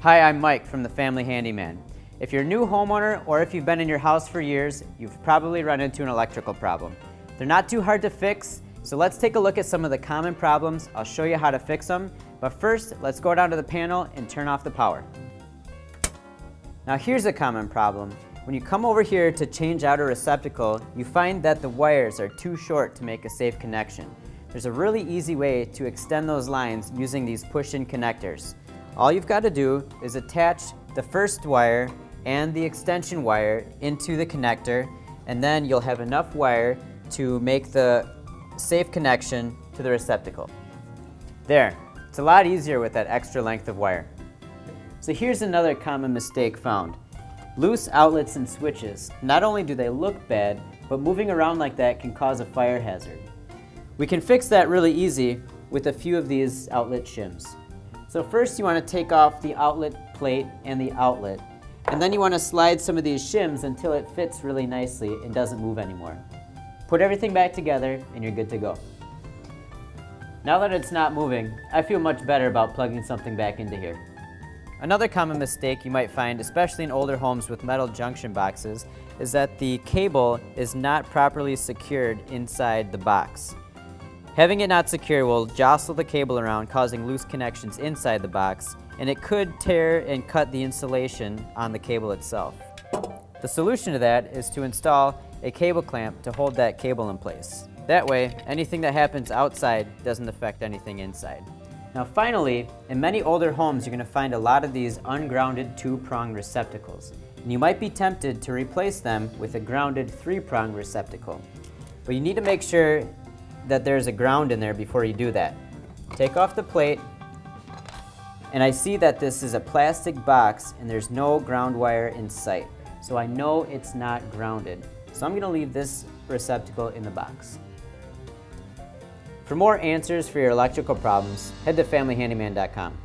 Hi, I'm Mike from the Family Handyman. If you're a new homeowner or if you've been in your house for years, you've probably run into an electrical problem. They're not too hard to fix, so let's take a look at some of the common problems. I'll show you how to fix them, but first, let's go down to the panel and turn off the power. Now here's a common problem. When you come over here to change out a receptacle, you find that the wires are too short to make a safe connection. There's a really easy way to extend those lines using these push-in connectors. All you've got to do is attach the first wire and the extension wire into the connector, and then you'll have enough wire to make the safe connection to the receptacle. There, it's a lot easier with that extra length of wire. So here's another common mistake found. Loose outlets and switches. Not only do they look bad, but moving around like that can cause a fire hazard. We can fix that really easy with a few of these outlet shims. So first you want to take off the outlet plate and the outlet, and then you want to slide some of these shims until it fits really nicely and doesn't move anymore. Put everything back together and you're good to go. Now that it's not moving, I feel much better about plugging something back into here. Another common mistake you might find, especially in older homes with metal junction boxes, is that the cable is not properly secured inside the box. Having it not secure will jostle the cable around, causing loose connections inside the box, and it could tear and cut the insulation on the cable itself. The solution to that is to install a cable clamp to hold that cable in place. That way, anything that happens outside doesn't affect anything inside. Now finally, in many older homes you're going to find a lot of these ungrounded 2-prong receptacles, and you might be tempted to replace them with a grounded 3-prong receptacle. But you need to make sure that there's a ground in there before you do that. Take off the plate, and I see that this is a plastic box and there's no ground wire in sight, so I know it's not grounded. So I'm going to leave this receptacle in the box. For more answers for your electrical problems, head to FamilyHandyman.com.